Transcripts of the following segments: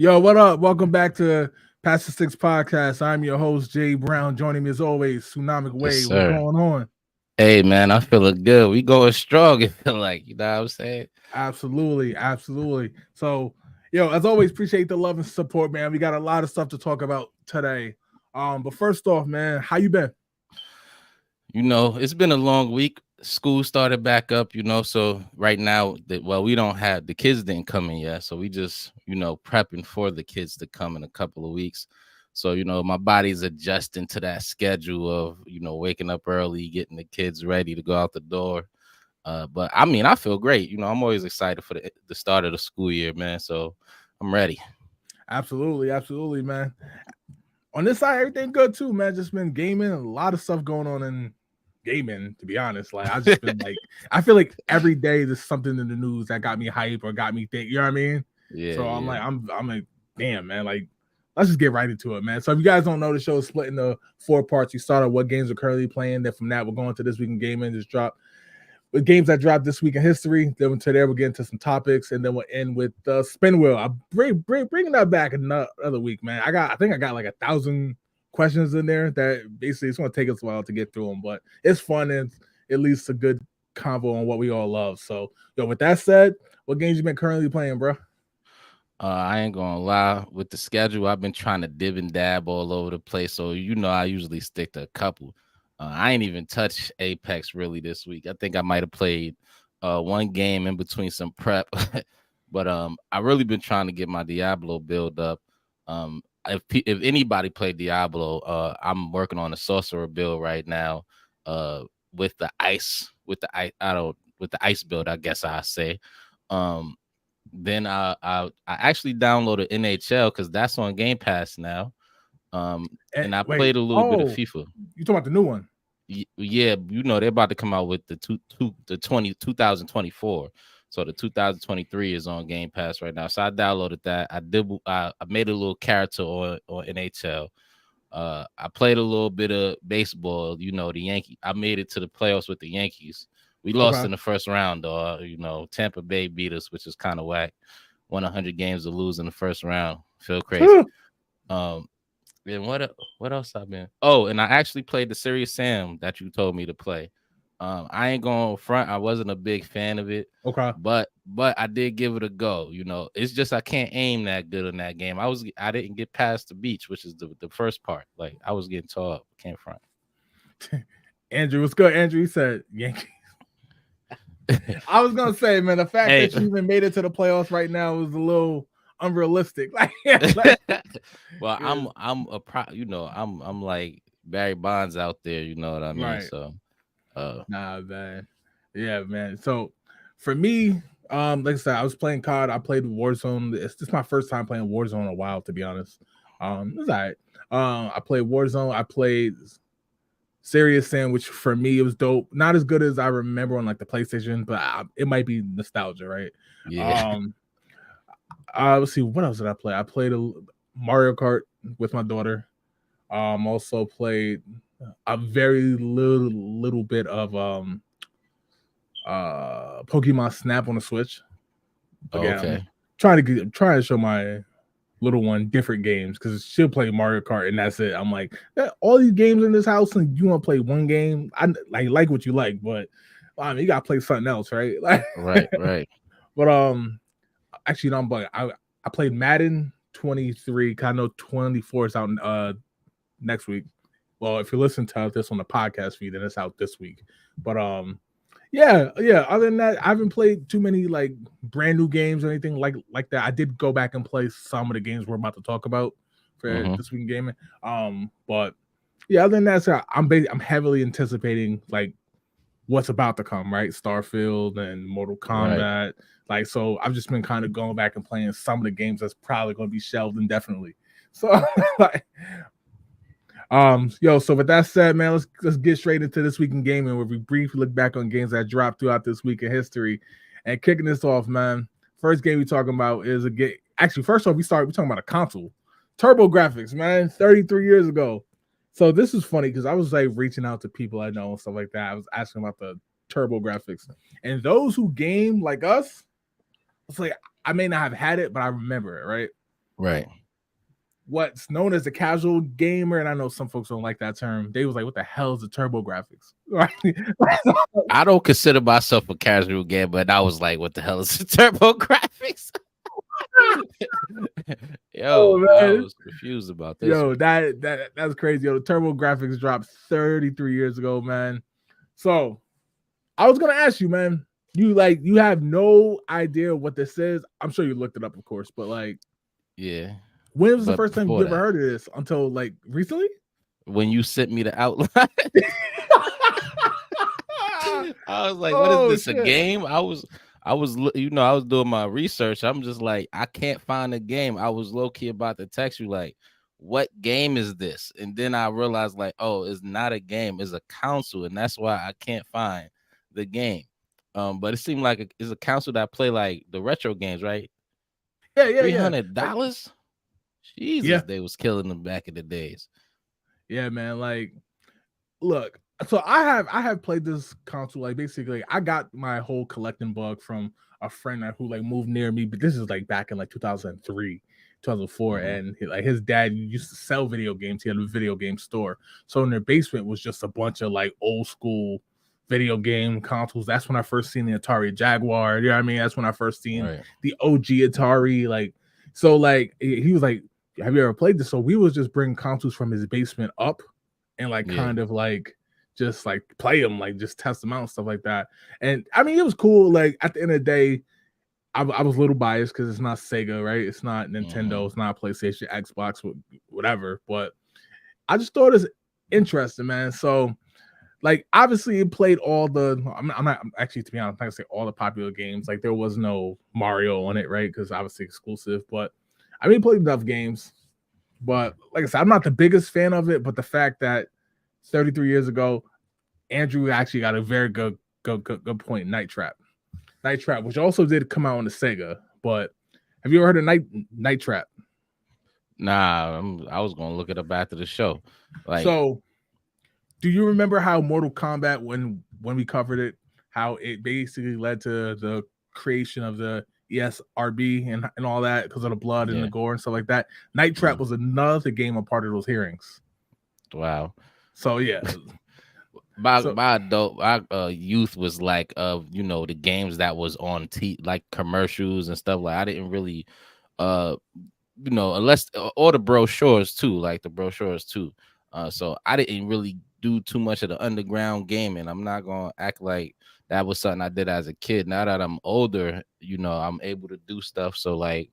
Yo, what up? Welcome back to Past the Six Podcast. I'm your host, Jay Brown. Joining me as always, Tsunamic Yes, Wave. What's sir. going on? Hey, man, I feeling good. We going strong. It feel like, you know what I'm saying? Absolutely, absolutely. So, yo, as always, appreciate the love and support, man. We got a lot of stuff to talk about today. But first off, man, how you been? It's been a long week. School started back up, so right now, we don't have the kids didn't come in yet. So we just, prepping for the kids to come in a couple of weeks. So, my body's adjusting to that schedule of, waking up early, getting the kids ready to go out the door. But I mean, I feel great. I'm always excited for the start of the school year, man. So I'm ready. Absolutely, absolutely, man. On this side, everything good too, man. Just been gaming, a lot of stuff going on in gaming, to be honest. Like I just been like, I feel like every day there's something in the news that got me hype or got me think. You know what I mean? Yeah, So I'm yeah. like, I'm like, damn, man. Like, let's just get right into it, man. So if you guys don't know, the show is split into 4 parts. We start on what games we're currently playing. Then from that, we're going to this week in gaming. Just drop with games that dropped this week in history. Then today we'll get into some topics, and then we'll end with the spin wheel. I'm bringing that back another week, man. I think I got like 1,000 questions in there that basically it's going to take us a while to get through them, but it's fun and at least a good convo on what we all love. So, yo, with that said, what games you been currently playing, bro? I ain't gonna lie. With the schedule, I've been trying to dib and dab all over the place. So I usually stick to a couple. I ain't even touched Apex really this week. I think I might have played one game in between some prep, but I really been trying to get my Diablo build up. If anybody played Diablo, I'm working on a sorcerer build right now. With the ice, I don't with the ice build, I guess I say. Um, then I actually downloaded NHL because that's on Game Pass now. And I Wait, played a little bit of oh, FIFA. you talking about the new one? Yeah, they're about to come out with the 2024. So the 2023 is on Game Pass right now. So I downloaded that. I made a little character on NHL. I played a little bit of baseball. The Yankee. I made it to the playoffs with the Yankees. We lost Okay. in the first round, though. Tampa Bay beat us, which is kind of whack. Won 100 games to lose in the first round. Feel crazy. Um, and what else I've been? Oh, and I actually played the Serious Sam that you told me to play. I ain't going front. I wasn't a big fan of it, Okay. but I did give it a go. It's just I can't aim that good in that game. I didn't get past the beach, which is the first part. Like I was getting tall up. Can't front. Andrew, what's good? Andrew, he said Yankee. I was gonna say, man, the fact Hey, that you even made it to the playoffs right now is a little unrealistic. well, I'm a pro. I'm like Barry Bonds out there. You know what I mean? Right. So, Nah, man. Yeah, man. So for me, like I said, I was playing COD. I played Warzone. This is my first time playing Warzone in a while, to be honest. It's all right. I played Warzone. I played Serious Sam, which for me it was dope. Not as good as I remember on like the PlayStation, but it might be nostalgia, right? yeah. Um, let's see, what else did I play? I played a Mario Kart with my daughter. Also played a very little bit of Pokemon Snap on the Switch. Again, I'm Okay. trying to show my little one different games because she'll play Mario Kart and that's it. I'm like, all these games in this house and you want to play one game. I like what you like, but I mean, you gotta play something else, right? Like, Right. Right. but actually, no, but I played Madden 23. I know 24 is out next week. Well, if you listen to this on the podcast feed, then it's out this week. But yeah. Other than that, I haven't played too many like brand new games or anything like that. I did go back and play some of the games we're about to talk about for Mm-hmm. this week in gaming. But yeah, other than that, so I'm heavily anticipating like what's about to come, right? Starfield and Mortal Right. Kombat. Like, so I've just been kind of going back and playing some of the games that's probably going to be shelved indefinitely. So, like, so with that said, man, let's get straight into this week in gaming where we briefly look back on games that dropped throughout this week in history. And kicking this off, man, first game we're talking about is a game. Actually, first off, we're talking about a console. Turbo Graphics, man, 33 years ago. So this is funny because I was like reaching out to people I know and stuff like that. I was asking about the Turbo Graphics. And those who game like us, it's like I may not have had it, but I remember it, right? Right. what's known as a casual gamer, and I know some folks don't like that term. They was like, "What the hell is the turbo graphics?" Right? I don't consider myself a casual gamer, but I was like, what the hell is the turbo graphics? Oh Yo, I man, was confused about this yo, one. that's crazy. Yo, the turbo graphics dropped 33 years ago, man. So I was gonna ask you, man. You have no idea what this is. I'm sure you looked it up, of course, but like, Yeah. when was the But first time you before ever that, heard of this? Until like recently? when you sent me the outline, I was like, what is Oh this? A shit! game? I was I was doing my research. I'm just like, I can't find a game. I was low key about to text you like, what game is this? And then I realized like, oh, it's not a game, it's a console, and that's why I can't find the game. But it seemed like it's a console that play like the retro games, right? Yeah, Three yeah. hundred Like, dollars. Jesus, yeah, they was killing them back in the days. yeah, man. Like, look. So I have played this console. Like, basically, I got my whole collecting bug from a friend who like moved near me. But this is like back in like 2003, 2004, Mm-hmm. and like his dad used to sell video games. He had a video game store. So in their basement was just a bunch of like old school video game consoles. That's when I first seen the Atari Jaguar. You know what I mean? That's when I first seen Right. the OG Atari. Like, so like he was like, "Have you ever played this?" So we was just bring consoles from his basement up and like Yeah. kind of like just like play them, like just test them out and stuff like that. And I mean, it was cool. Like at the end of the day, I was a little biased because it's not Sega, right? It's not Mm-hmm. Nintendo, it's not PlayStation, Xbox, whatever. But I just thought it's interesting, man. So like obviously it played all the I'm not actually, to be honest, I'm not gonna say all the popular games. Like there was no Mario on it, right? Because obviously exclusive, but I mean, it played enough games. But like I said, I'm not the biggest fan of it. But the fact that 33 years ago, Andrew actually got a very good point. Night Trap, which also did come out on the Sega. But have you ever heard of Night Trap? Nah, I was gonna look it up after the show. Like, So, do you remember how Mortal Kombat, when we covered it, how it basically led to the creation of the ESRB and all that because of the blood and the yeah, gore and stuff like that? Night Trap mm, was another game a part of those hearings. wow. So yeah, My so my adult my youth was like the games that was on like commercials and stuff. Like I didn't really uh unless or the brochures too, like the brochures too. So I didn't really do too much of the underground gaming. I'm not gonna act like that was something I did as a kid. Now that I'm older, I'm able to do stuff. So like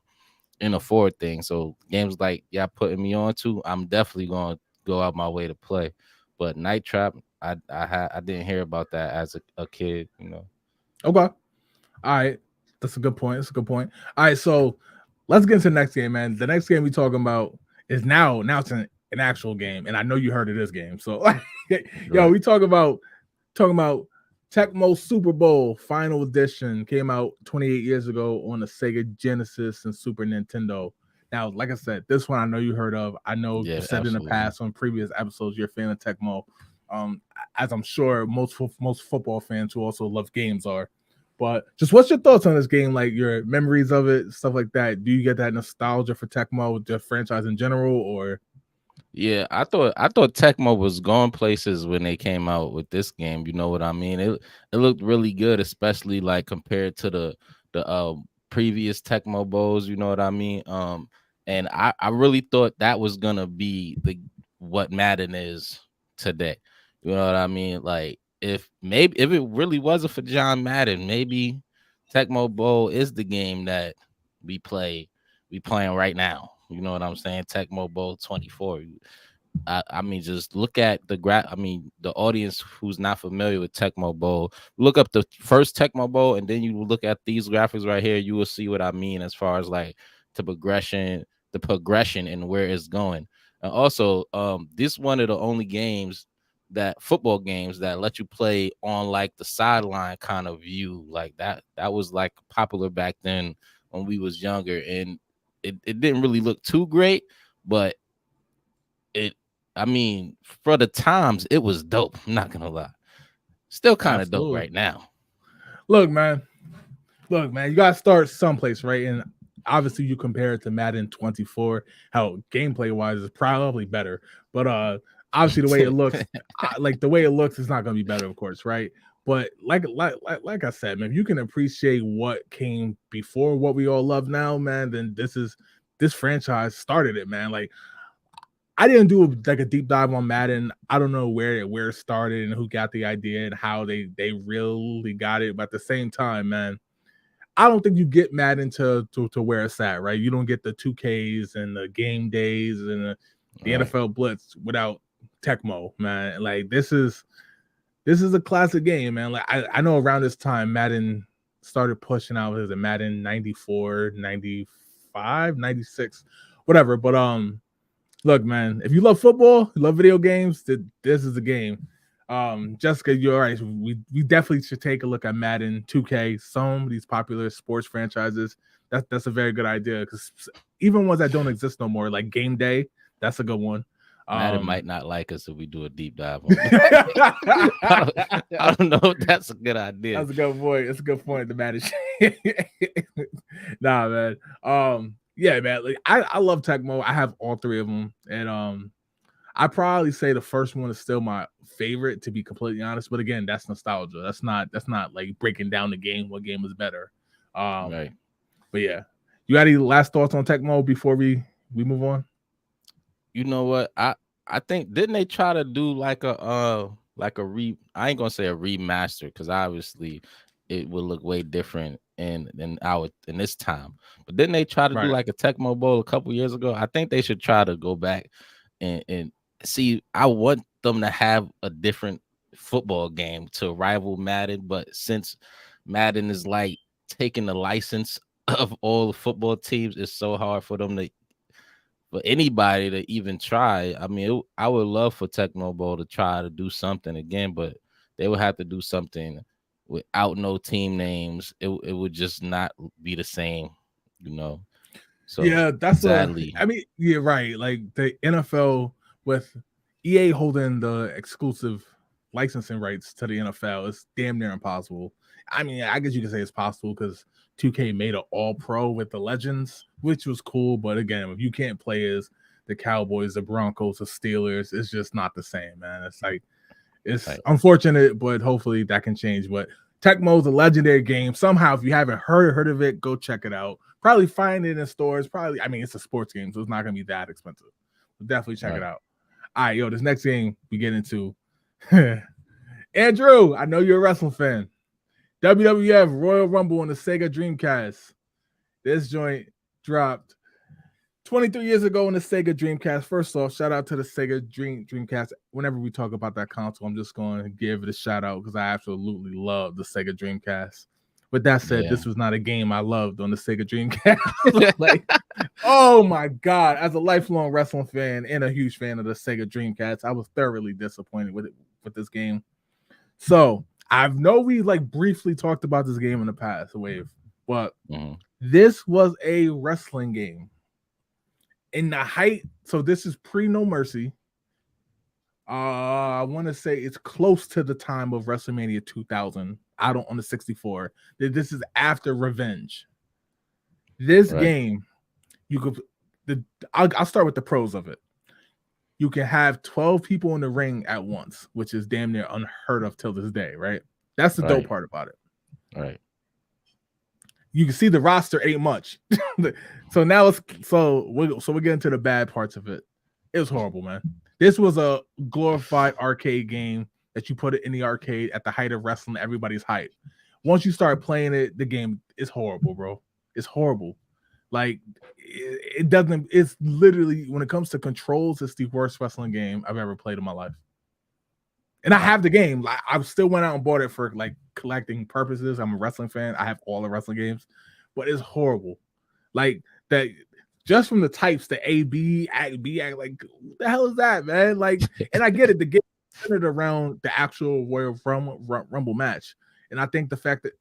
in a forward thing. So games like y'all putting me on to, I'm definitely gonna go out my way to play. But Night Trap, I didn't hear about that as a kid. okay, all right, that's a good point. That's a good point. All right, so let's get into the next game, man. The next game we talking about is now it's an actual game, and I know you heard of this game. So, yo, Right. we talking about Tecmo Super Bowl Final Edition came out 28 years ago on the Sega Genesis and Super Nintendo. Now, like I said, this one I know you heard of. I know you Yeah, said in the absolutely. past on previous episodes you're a fan of Tecmo, um, as I'm sure most football fans who also love games are. But just what's your thoughts on this game? Like your memories of it, stuff like that. Do you get that nostalgia for Tecmo, the franchise in general, or Yeah, I thought Tecmo was going places when they came out with this game. You know what I mean? It looked really good, especially like compared to the previous Tecmo Bowls. You know what I mean? And I really thought that was gonna be the what Madden is today. You know what I mean? Like if it really wasn't for John Madden, maybe Tecmo Bowl is the game that we play we playing right now. You know what I'm saying? Tecmo Bowl 24. I mean, just look at I mean, the audience who's not familiar with Tecmo Bowl, look up the first Tecmo Bowl, and then you look at these graphics right here. You will see what I mean as far as like the progression and where it's going. And also, this one of the only games football games that let you play on like the sideline kind of view, like that. That was like popular back then when we was younger, and it didn't really look too great, but it I mean, for the times, it was dope. I'm not gonna lie. Still kind of dope absolutely? right now. Look, man, you gotta start someplace, right? And obviously you compare it to Madden 24, how gameplay wise is probably better, but obviously the way it looks, like the way it looks is not going to be better, of course, right? But like I said, man, if you can appreciate what came before what we all love now, man, then this franchise started it, man. Like I didn't do like a deep dive on Madden. I don't know where it started and who got the idea and how they really got it. But at the same time, man, I don't think you get Madden to where it's at, right? You don't get the 2Ks and the game days and the NFL Blitz without Tecmo, man. Like this is a classic game, man. Like I know around this time Madden started pushing out his Madden 94, 95, 96, whatever. But look, man, if you love football, you love video games, this is a game. Jessica, you're right. We definitely should take a look at Madden 2K, some of these popular sports franchises. That's a very good idea because even ones that don't exist no more, like Game Day, that's a good one. Madden might not like us if we do a deep dive on that. I don't know if that's a good idea. That's a good point. It's a good point. The Madden. Nah, man. Yeah, man. Like I love Tecmo. I have all three of them, and I probably say the first one is still my favorite, to be completely honest. But again, that's nostalgia. That's not like breaking down the game. What game is better? Right. But yeah, you got any last thoughts on Tecmo before we move on? You know what? I think didn't they try to do like a I ain't gonna say a remaster because obviously it would look way different in this time. But didn't they try to do like a Tecmo Bowl a couple years ago? I think they should try to go back and see. I want them to have a different football game to rival Madden, but since Madden is like taking the license of all the football teams, it's so hard for them to. For anybody to even try. I mean, I would love for Tecmo Bowl to try to do something again, but they would have to do something without no team names. It would just not be the same, you know. So yeah, that's sadly. I mean, yeah, right. Like the NFL with EA holding the exclusive licensing rights to the NFL, it's damn near impossible. I mean, I guess you can say it's possible because 2K made an all-pro with the Legends, which was cool. But again, if you can't play as the Cowboys, the Broncos, the Steelers, it's just not the same, man. It's like it's unfortunate, but hopefully that can change. But Tecmo's a legendary game. Somehow, if you haven't heard of it, go check it out. Probably find it in stores. Probably, I mean, it's a sports game, so it's not gonna be that expensive. But definitely check it out. All right, yo, this next game we get into. Andrew, I know you're a wrestling fan. WWF Royal Rumble on the Sega Dreamcast. This joint dropped 23 years ago on the Sega Dreamcast. First off, shout out to the Sega Dreamcast. Whenever we talk about that console, I'm just going to give it a shout out because I absolutely love the Sega Dreamcast. With that said, this was not a game I loved on the Sega Dreamcast. Like, oh my God. As a lifelong wrestling fan and a huge fan of the Sega Dreamcast, I was thoroughly disappointed with this game. So I know we like briefly talked about this game in the past, Wave, but this was a wrestling game. In the height, so this is pre No Mercy. I want to say it's close to the time of WrestleMania 2000. I don't on the 64. This is after Revenge. This game, you could. I'll start with the pros of it. You can have 12 people in the ring at once, which is damn near unheard of till this day, right? That's the dope part about it. Right. You can see the roster ain't much. So now we're getting to the bad parts of it. It was horrible, man. This was a glorified arcade game that you put it in the arcade at the height of wrestling, everybody's hype. Once you start playing it, the game is horrible, bro. It's horrible. Like it doesn't. It's literally when it comes to controls, it's the worst wrestling game I've ever played in my life. And I have the game. Like, I still went out and bought it for like collecting purposes. I'm a wrestling fan. I have all the wrestling games, but it's horrible. Like that, just from the types, the A, B, act, B, act, like what the hell is that, man? Like, and I get it. The game centered around the actual Royal Rumble match, and I think the fact that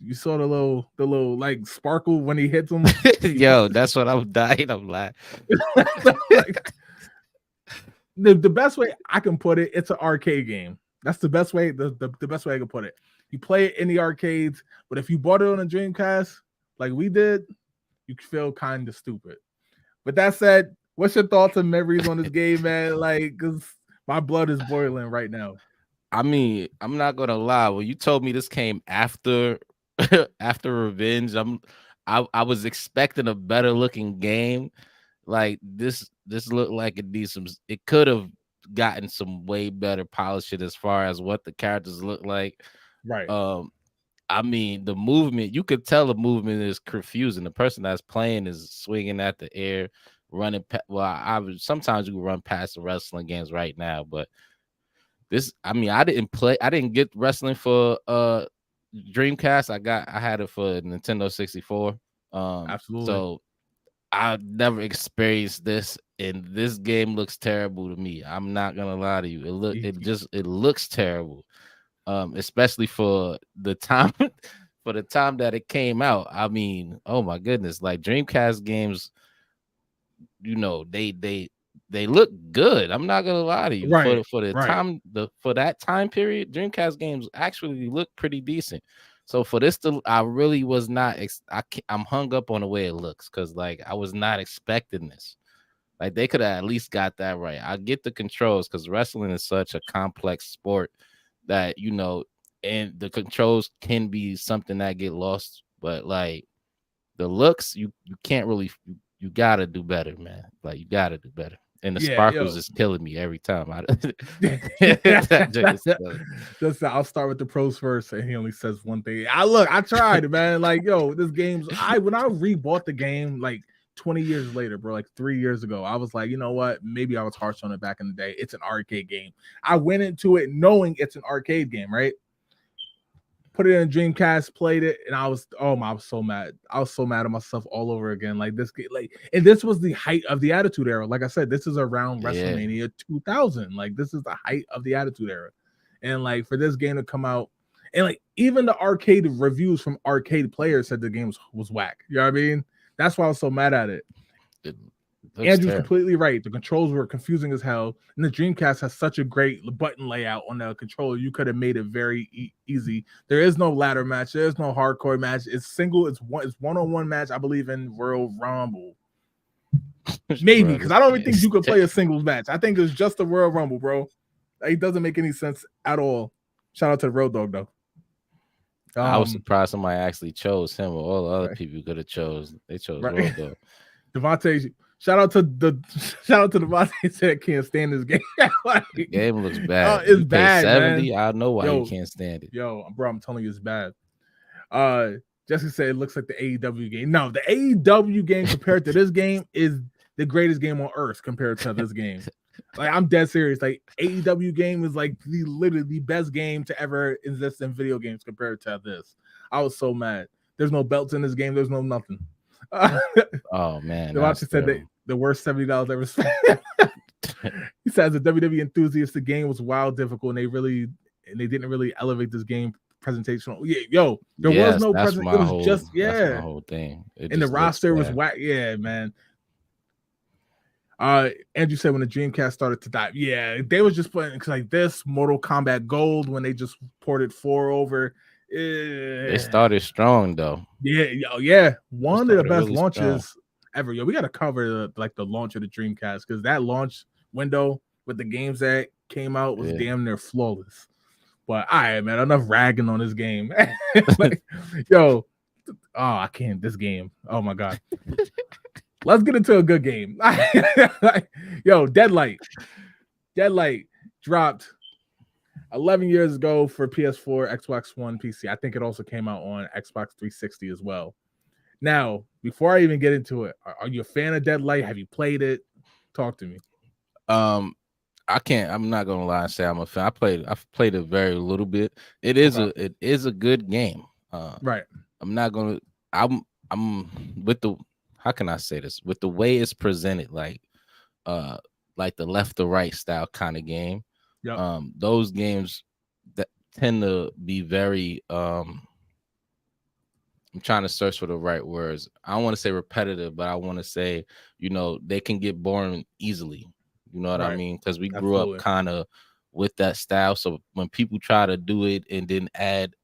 you saw the little like sparkle when he hits him. Yo, that's what I'm dying. I'm laughing. Like, the best way I can put it, it's an arcade game. That's the best way. The best way I can put it. You play it in the arcades, but if you bought it on a Dreamcast, like we did, you feel kind of stupid. But that said, what's your thoughts and memories on this game, man? Like, because my blood is boiling right now. I mean, I'm not gonna lie. When you told me this came after after Revenge, I was expecting a better looking game. Like this looked like it needs some. It could have gotten some way better polishing as far as what the characters look like. Right. I mean, the movement, you could tell the movement is confusing. The person that's playing is swinging at the air, running. Well, sometimes you can run past the wrestling games right now, but this, I mean, I didn't get wrestling for Dreamcast. I had it for Nintendo 64. Absolutely. So I never experienced this, and this game looks terrible to me. I'm not gonna lie to you. It looks terrible. Especially for the time for the time that it came out. I mean, oh my goodness, like Dreamcast games, you know, they look good. I'm not gonna lie to you. Right. For the time for that time period, Dreamcast games actually look pretty decent. So for this I really was not I'm hung up on the way it looks, because like I was not expecting this. Like they could have at least got that right. I get the controls, because wrestling is such a complex sport that, you know, and the controls can be something that get lost, but like the looks, you can't really, you gotta do better, man. Like you gotta do better. And the sparkles is killing me every time. I'll start with the pros first, and he only says one thing. I tried, man. Like, yo, this game's when I rebought the game like 20 years later, bro, like 3 years ago, I was like, you know what? Maybe I was harsh on it back in the day. It's an arcade game. I went into it knowing it's an arcade game, right? Put it in Dreamcast, played it, and I was so mad. I was so mad at myself all over again. Like this game, and this was the height of the Attitude Era. Like I said, this is around WrestleMania 2000. Like this is the height of the Attitude Era, and like for this game to come out, and like even the arcade reviews from arcade players said the game was whack. You know what I mean? That's why I was so mad at it. Andrew's completely right. The controls were confusing as hell, and the Dreamcast has such a great button layout on the controller. You could have made it very easy. There is no ladder match. There is no hardcore match. It's single. It's one-on-one match. I believe in Royal Rumble. Maybe, because I don't even think you could play a singles match. I think it's just the Royal Rumble, bro. It doesn't make any sense at all. Shout out to the Road Dogg though. I was surprised somebody actually chose him, or all the other people could have chose. They chose Road Dogg. Devontae. Shout out to Devontae said can't stand this game. Like, the game looks bad. It's bad, 70. Man. I know why you can't stand it. Yo, bro, I'm telling you, it's bad. Jesse said it looks like the AEW game. No, the AEW game compared to this game is the greatest game on earth compared to this game. Like, I'm dead serious. Like, AEW game is like literally the best game to ever exist in video games compared to this. I was so mad. There's no belts in this game. There's no nothing. Oh man, Devontae said the worst $70 ever spent. He says the WWE enthusiast, the game was wild difficult, and they didn't really elevate this game presentation. There was no presentation. It was just that's my whole thing. And the roster was whack. Yeah, man. Andrew said when the Dreamcast started to die, they was just playing like this Mortal Kombat Gold when they just ported 4 over. They started strong though. Yeah. One of the best launches ever. Yo, we got to cover the launch of the Dreamcast, because that launch window with the games that came out was damn near flawless. But all right, man, enough ragging on this game. Like, I can't. This game. Oh my god. Let's get into a good game. Yo, Deadlight dropped 11 years ago for PS4, Xbox One, PC. I think it also came out on Xbox 360 as well. Now, before I even get into it, are you a fan of Deadlight? Have you played it? Talk to me. I'm not gonna lie and say I'm a fan. I've played it very little bit. It is a good game. Right. I'm with the, how can I say this? With the way it's presented, like the left to right style kind of game. Yep. Those games that tend to be very I'm trying to search for the right words. I don't want to say repetitive, but I want to say, they can get boring easily. You know what I mean? Because we grew up kind of with that style. So when people try to do it and then add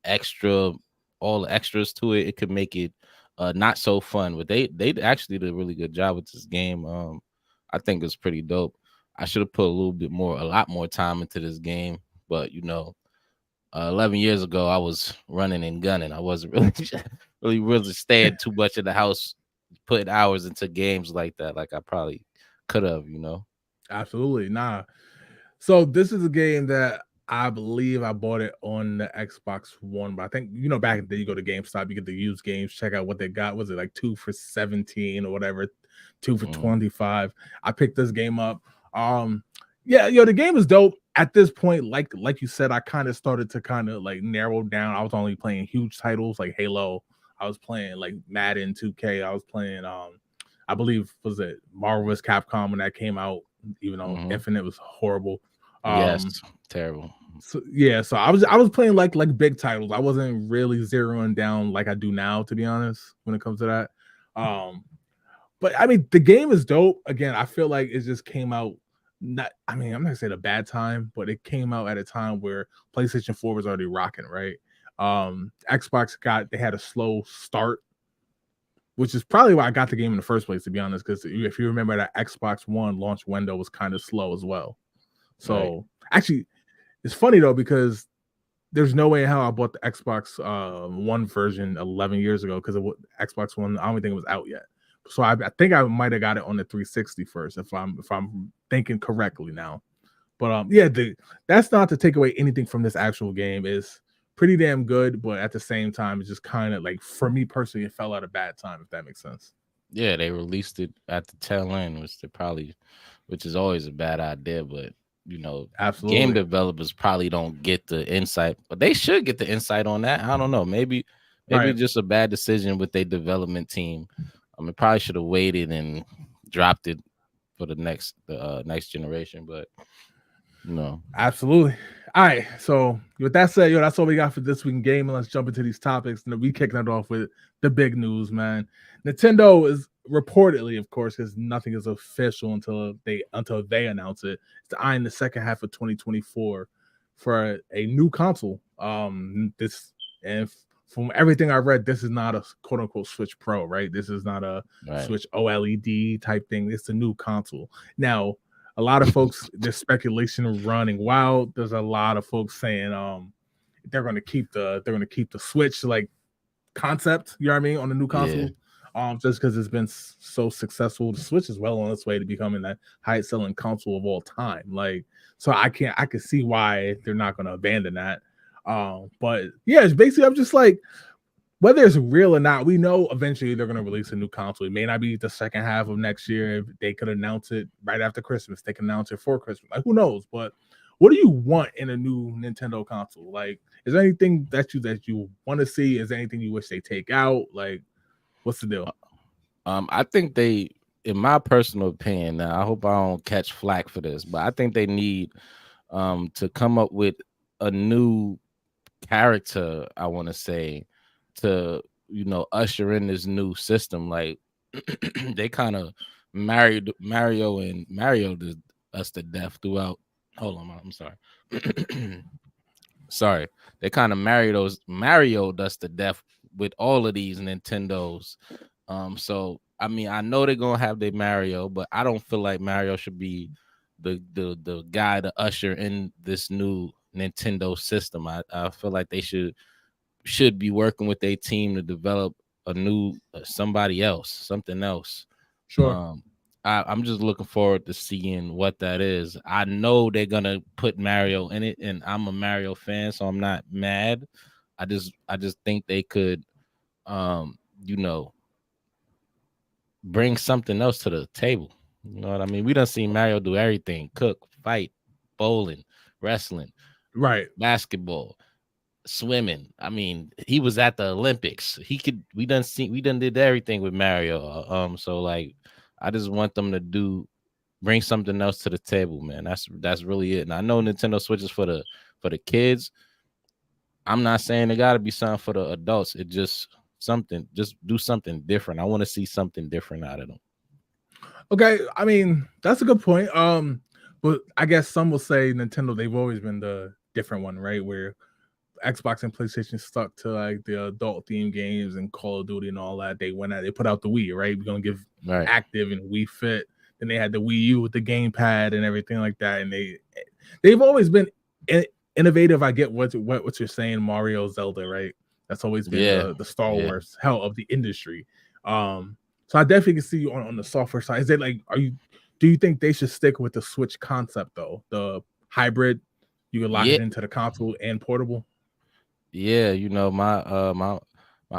all the extras to it, it could make it not so fun. But they actually did a really good job with this game. I think it's pretty dope. I should have put a lot more time into this game, but 11 years ago, I was running and gunning. I wasn't really, really staying too much in the house, putting hours into games like that, like I probably could have, Absolutely. Nah. So this is a game that I believe I bought it on the Xbox One, but I think back in the day you go to GameStop, you get the used games, check out what they got. Was it like 2 for 17 or whatever, 2 for 25? I picked this game up. Yeah, the game is dope. At this point, like you said, I kind of started to kind of like narrow down. I was only playing huge titles like Halo. I was playing like Madden 2K. I was playing I believe was it Marvel vs. Capcom when that came out, even though Infinite was horrible. Yes, terrible. So yeah, so I was playing like big titles. I wasn't really zeroing down like I do now, to be honest, when it comes to that. But I mean, the game is dope. Again, I feel like it just came out I'm not gonna say a bad time, but it came out at a time where PlayStation 4 was already rocking, right? Xbox they had a slow start, which is probably why I got the game in the first place, to be honest, because if you remember that Xbox One launch window was kind of slow as well. So actually, it's funny though, because there's no way in hell I bought the Xbox One version 11 years ago, because Xbox One, I don't think it was out yet. So I think I might have got it on the 360 first, if I'm thinking correctly now. But that's not to take away anything from this actual game. It's pretty damn good, but at the same time, it's just kind of like, for me personally, it fell at a bad time, if that makes sense. Yeah, they released it at the tail end, which is always a bad idea, but Absolutely. Game developers probably don't get the insight, but they should get the insight on that. I don't know. Maybe just a bad decision with their development team. Probably should have waited and dropped it for the next generation, but Absolutely. All right. So with that said, that's all we got for this week in gaming. Let's jump into these topics. And we kicking it off with the big news, man. Nintendo is reportedly, of course, because nothing is official until they announce it. It's eyeing the second half of 2024 for a new console. From everything I read, this is not a quote unquote Switch Pro, right? This is not a Switch OLED type thing. It's a new console. Now, a lot of folks, there's speculation running wild. There's a lot of folks saying they're going to keep the Switch like concept, you know what I mean, on the new console. Just because it's been so successful. The Switch is well on its way to becoming the highest selling console of all time. Like, so I can see why they're not going to abandon that. But yeah, it's basically, I'm just like, whether it's real or not, we know eventually they're going to release a new console. It may not be the second half of next year. If they could announce it right after Christmas. They can announce it for Christmas. Like, who knows? But what do you want in a new Nintendo console? Like, is there anything that you want to see? Is there anything you wish they take out? Like, what's the deal? I think they, in my personal opinion, now I hope I don't catch flack for this, but I think they need to come up with a new character, I want to say, to usher in this new system. Like they kind of married Mario did us to death throughout. Hold on, I'm sorry. Sorry, they kind of Mario'd us to death with all of these Nintendos. So I mean, I know they're gonna have their Mario, but I don't feel like Mario should be the guy to usher in this new Nintendo system. I feel like they should be working with their team to develop a new something else. Sure. I'm just looking forward to seeing what that is. I know they're gonna put Mario in it, and I'm a Mario fan, so I'm not mad. I just think they could, bring something else to the table. You know what I mean? We done seen Mario do everything: cook, fight, bowling, wrestling, right, basketball, swimming. I mean, he was at the Olympics. We done did everything with Mario. So like, I just want them to bring something else to the table, man. That's really it. And I know Nintendo Switch is for the kids. I'm not saying it got to be something for the adults. It just do something different. I want to see something different out of them. Okay, I mean, that's a good point. But I guess some will say Nintendo, they've always been the different one, right? Where Xbox and PlayStation stuck to like the adult theme games and Call of Duty and all that. They put out the Wii, right? We're gonna give Active and Wii Fit. Then they had the Wii U with the gamepad and everything like that. And they've always been innovative. I get what you're saying, Mario, Zelda, right? That's always been the Star Wars hell of the industry. So I definitely can see you on the software side. Is it like, do you think they should stick with the Switch concept though? The hybrid, you can lock it into the console and portable. Yeah, you know, my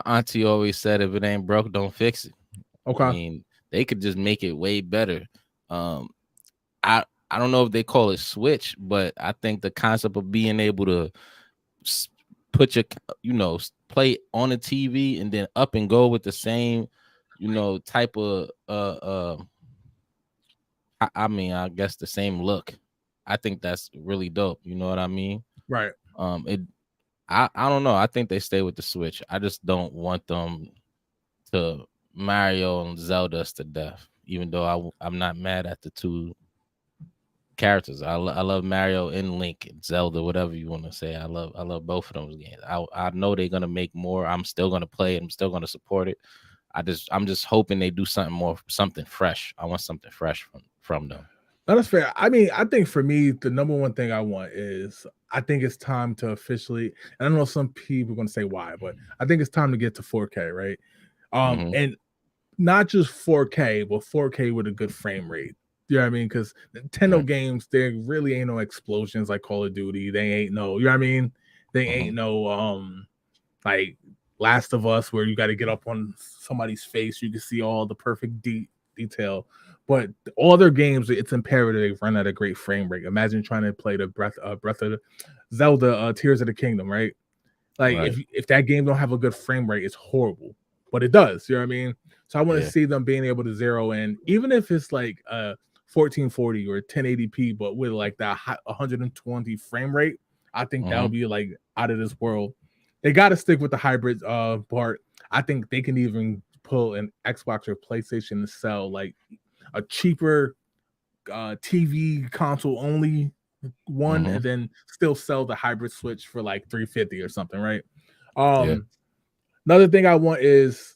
auntie always said, if it ain't broke, don't fix it. Okay. I mean, they could just make it way better. I don't know if they call it Switch, but I think the concept of being able to put your, play on a TV and then up and go with the same, type of I guess the same look. I think that's really dope. You know what I mean? Right. I don't know. I think they stay with the Switch. I just don't want them to Mario and Zelda us to death. Even though I'm not mad at the two characters. I love Mario and Link and Zelda, whatever you want to say. I love both of those games. I know they're gonna make more. I'm still gonna play it. I'm still gonna support it. I'm just hoping they do something fresh. I want something fresh from them. That's fair. I mean, I think for me, the number one thing I want is I think it's time to officially, and I know some people are going to say why, but I think it's time to get to 4K, right? And not just 4K, but 4K with a good frame rate. You know what I mean? Because Nintendo games, there really ain't no explosions like Call of Duty. They ain't no, you know what I mean? They ain't no like Last of Us where you got to get up on somebody's face. You can see all the perfect detail. But all their games, it's imperative they run at a great frame rate. Imagine trying to play the Breath of Zelda, Tears of the Kingdom, right? Like if that game don't have a good frame rate, it's horrible. But it does, you know what I mean? So I want to see them being able to zero in, even if it's like 1440 or 1080p, but with like that 120 frame rate. I think that'll be like out of this world. They got to stick with the hybrid part. I think they can even pull an Xbox or PlayStation to sell like a cheaper TV console only one, and then still sell the hybrid Switch for like $350 or something, right? Another thing I want is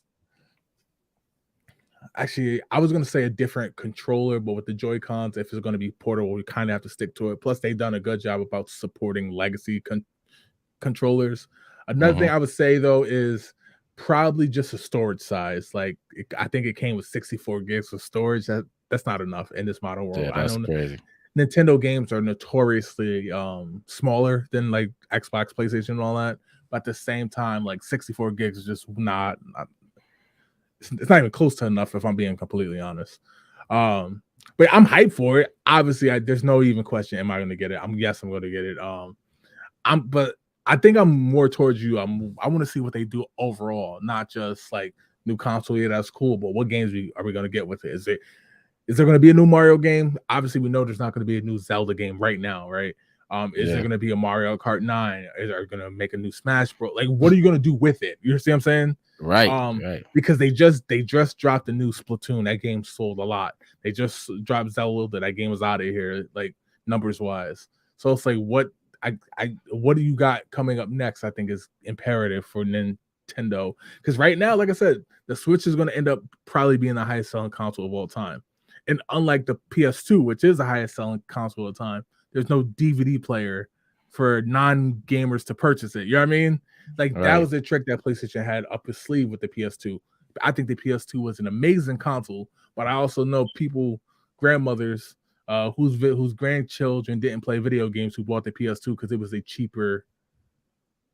actually, I was gonna say a different controller, but with the Joy-Cons, if it's gonna be portable, we kind of have to stick to it. Plus, they've done a good job about supporting legacy controllers. Another thing I would say though is probably just a storage size. Like I think it came with 64 gigs of storage. That's not enough in this modern world. Yeah, that's crazy. Nintendo games are notoriously smaller than like Xbox, PlayStation, and all that. But at the same time, like 64 gigs is just not it's not even close to enough, if I'm being completely honest. But I'm hyped for it. Obviously, there's no even question. Am I going to get it? I'm going to get it. But I think I'm more towards you. I want to see what they do overall, not just like new console. Yeah, that's cool. But what games are we going to get with it? Is there going to be a new Mario game? Obviously, we know there's not going to be a new Zelda game right now, right? Is there going to be a Mario Kart 9? Is there going to make a new Smash Bros? Like, what are you going to do with it? You see what I'm saying? Right. Because they just dropped the new Splatoon. That game sold a lot. They just dropped Zelda. That game was out of here, like numbers wise. So it's like, what do you got coming up next? I think is imperative for Nintendo, because right now, like I said, the Switch is going to end up probably being the highest selling console of all time. And unlike the PS2, which is the highest selling console of the time, there's no DVD player for non-gamers to purchase it. You know what I mean? Like that was a trick that PlayStation had up its sleeve with the PS2. I think the PS2 was an amazing console, but I also know grandmothers whose grandchildren didn't play video games who bought the PS2 because it was a cheaper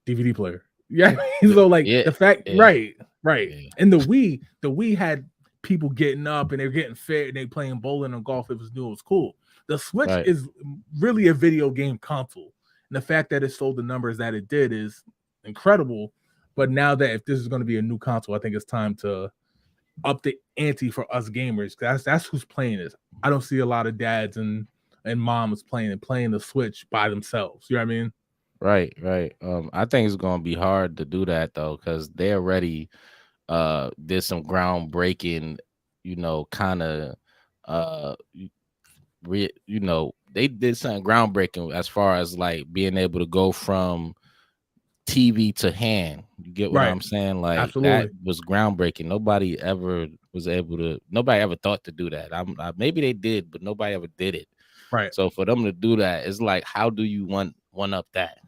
DVD player. Yeah. So like the fact, right. Yeah. And the Wii had people getting up and they're getting fit and they playing bowling and golf. It was new, it was cool. The Switch is really a video game console. And the fact that it sold the numbers that it did is incredible. But now that if this is going to be a new console, I think it's time to up the ante for us gamers. That's who's playing this. I don't see a lot of dads and moms playing the Switch by themselves. You know what I mean? Right. I think it's going to be hard to do that though, because they already did some groundbreaking, kind of they did something groundbreaking as far as like being able to go from TV to hand. You get what Right. I'm saying? Like Absolutely. that was groundbreaking. Nobody ever thought to do that. Maybe they did, but nobody ever did it. Right. So for them to do that, it's like, how do you one up that?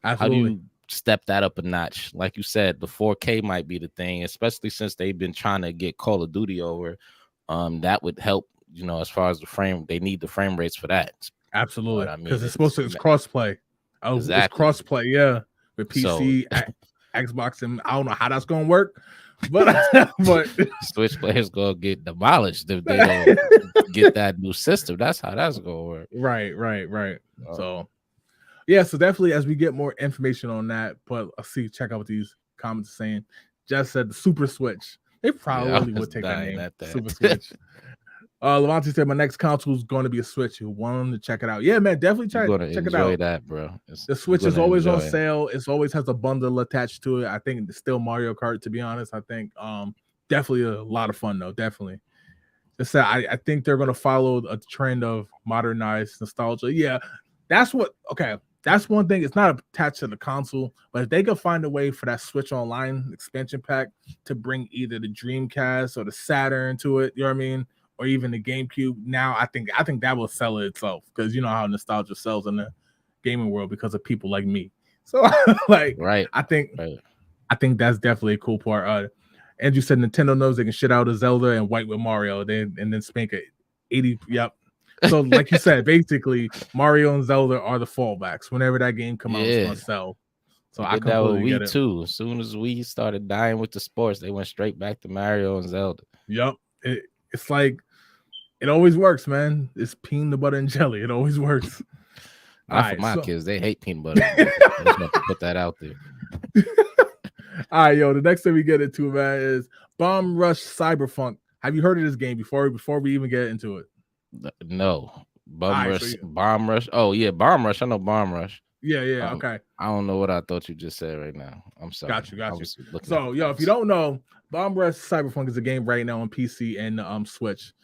How do Absolutely. you step that up a notch? Like you said, the 4K might be the thing, especially since they've been trying to get Call of Duty over. That would help, as far as the frame, they need the frame rates for that. Absolutely. But I Because mean, it's crossplay. Oh, it's exactly. crossplay, yeah. With So PC, Xbox, and I don't know how that's gonna work, but but Switch players gonna get demolished if they don't get that new system. That's how that's gonna work. right. So yeah, so definitely as we get more information on that, but let's see, check out what these comments are saying. Just said the Super Switch. They probably would take that name, Super Switch. Levante said my next console is going to be a Switch. You want them to check it out? Yeah, man, definitely check it out. That, bro. The Switch is always on sale. It always has a bundle attached to it. I think it's still Mario Kart, to be honest. I think definitely a lot of fun though. Definitely. Just that I think they're gonna follow a trend of modernized nostalgia. Yeah, that's one thing. It's not attached to the console, but if they could find a way for that Switch Online expansion pack to bring either the Dreamcast or the Saturn to it, you know what I mean? Or even the GameCube. Now I think that will sell it itself, because you know how nostalgia sells in the gaming world because of people like me. So like, right. I think that's definitely a cool part. Andrew said Nintendo knows they can shit out a Zelda and white with Mario, and then spank it 80. Yep. So like you said, basically Mario and Zelda are the fallbacks. Whenever that game come out, it's gonna sell. So I completely get it too. As soon as we started dying with the sports, they went straight back to Mario and Zelda. Yep. It's like it always works, man. It's peanut butter and jelly. It always works. Not for my kids. They hate peanut butter. I just want to put that out there. All right, yo. The next thing we get into, man, is Bomb Rush Cyberpunk. Have you heard of this game before we even get into it? No. Bomb Rush. Oh yeah, Bomb Rush. I know Bomb Rush. Yeah. Okay. I don't know what I thought you just said right now. I'm sorry. Got you. So, yo, if you don't know, Bomb Rush Cyberpunk is a game right now on PC and Switch.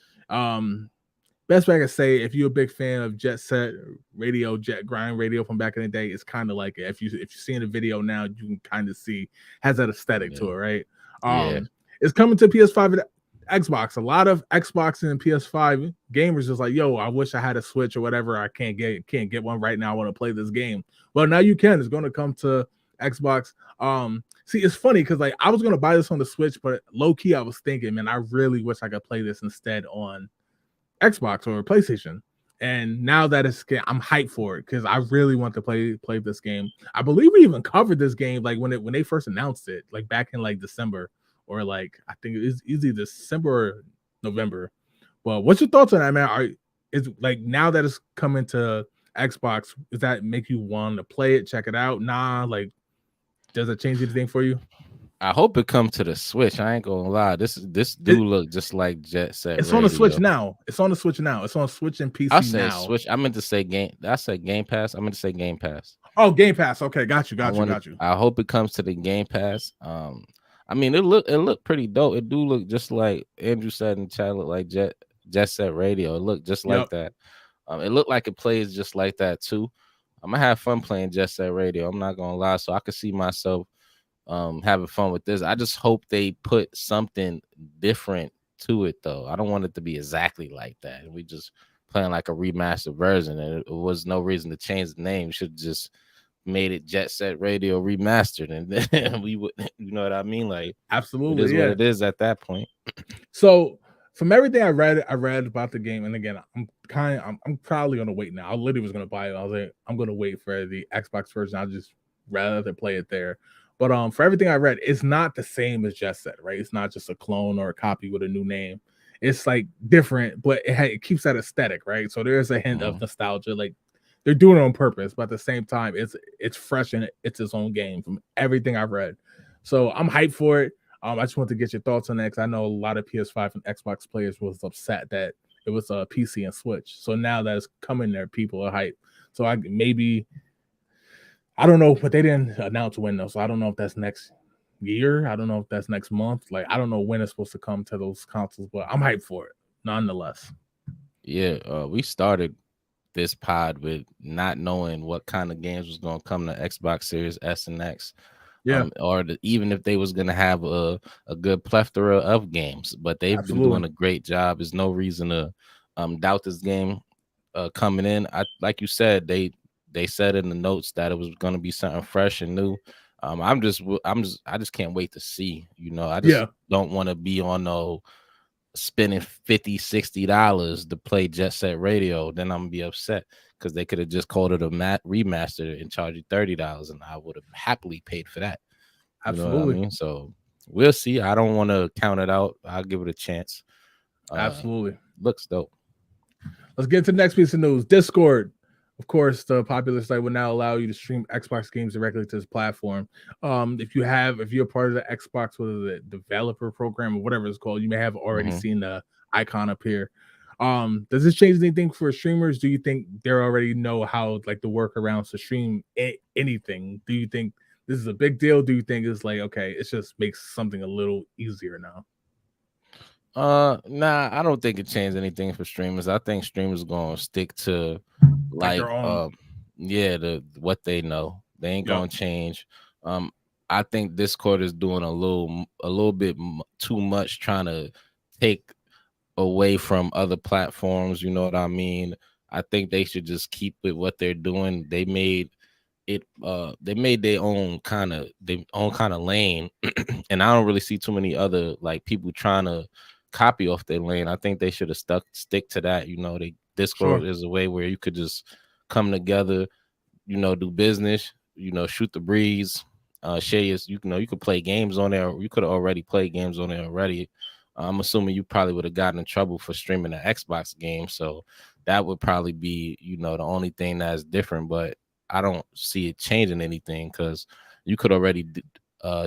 Best way I can say, if you're a big fan of Jet Set Radio, Jet Grind Radio from back in the day, it's kind of like it. If you're seeing the video now, you can kind of see has that aesthetic to it, right? It's coming to PS5 and Xbox. A lot of Xbox and PS5 gamers is like, yo, I wish I had a Switch or whatever. I can't get one right now. I want to play this game. Well, now you can. It's going to come to Xbox. See, it's funny because like I was going to buy this on the Switch, but low key I was thinking, man, I really wish I could play this instead on Xbox or PlayStation. And now that I'm hyped for it because I really want to play this game. I believe we even covered this game like when they first announced it, like back in like December, or like I think it's either December or November. But what's your thoughts on that, man? Is like now that it's coming to Xbox, does that make you want to play it, check it out? Nah, like does it change anything for you? I hope it comes to the Switch. I ain't gonna lie. This look just like Jet Set. It's on the Switch now. It's on Switch and PC I said now. Switch. I meant to say Game. I said Game Pass. I meant to say Game Pass. Oh, Game Pass. Okay, got you. I hope it comes to the Game Pass. I mean, it looked pretty dope. It do look just like Andrew said in the chat. Look like Jet Set Radio. It looked just like that. It looked like it plays just like that too. I'm gonna have fun playing Jet Set Radio. I'm not gonna lie. So I could see myself having fun with this. I just hope they put something different to it though. I don't want it to be exactly like that. We just playing like a remastered version, and it was no reason to change the name. Should just made it Jet Set Radio Remastered, and then we would, you know what I mean? Like, absolutely, it is what it is at that point. So from everything I read about the game, and again, I'm probably gonna wait now. I literally was gonna buy it. I was like, I'm gonna wait for the Xbox version. I'll just rather play it there. But for everything I read, it's not the same as Jet Set, right? It's not just a clone or a copy with a new name. It's like different, but it keeps that aesthetic, right? So there's a hint of nostalgia, like they're doing it on purpose, but at the same time, it's fresh and it's its own game from everything I've read. So I'm hyped for it. I just want to get your thoughts on that because I know a lot of PS5 and Xbox players was upset that it was a PC and Switch. So now that it's coming there, people are hyped. So I don't know, but they didn't announce when though. So I don't know if that's next year. I don't know if that's next month. Like I don't know when it's supposed to come to those consoles, but I'm hyped for it nonetheless. Yeah, we started this pod with not knowing what kind of games was going to come to Xbox Series S and X. Yeah, Or even if they was going to have a good plethora of games, but they've been doing absolutely. a great job. There's no reason to doubt this game coming in. I like you said, they said in the notes that it was going to be something fresh and new. I just can't wait to see. I just Yeah, don't want to be on no spending $50-$60 to play Jet Set Radio. Then I'm gonna be upset because they could have just called it a remaster and charged you $30, and I would have happily paid for that. You know what I absolutely. mean? So we'll see. I don't want to count it out. I'll give it a chance. Absolutely. Looks dope. Let's get to the next piece of news. Discord. Of course, the popular site will now allow you to stream Xbox games directly to this platform. If you're part of the Xbox, whether the developer program or whatever it's called, you may have already seen the icon appear. Does this change anything for streamers? Do you think they already know how like the workarounds to stream anything? Do you think this is a big deal? Do you think it's like okay, it just makes something a little easier now? Nah, I don't think it changed anything for streamers. I think streamers gonna stick to Like like their own? yeah, what they know. They ain't Yep. gonna change. I think Discord is doing a little bit too much, trying to take away from other platforms. You know what I mean? I think they should just keep with what they're doing. They made their own kind of lane, and I don't really see too many other like people trying to copy off their lane. I think they should have stick to that. Discord Sure. is a way where you could just come together, do business, shoot the breeze, share your, you could play games on there. You could have already played games on there already. I'm assuming you probably would have gotten in trouble for streaming an Xbox game, so that would probably be, the only thing that's different. But I don't see it changing anything because you could already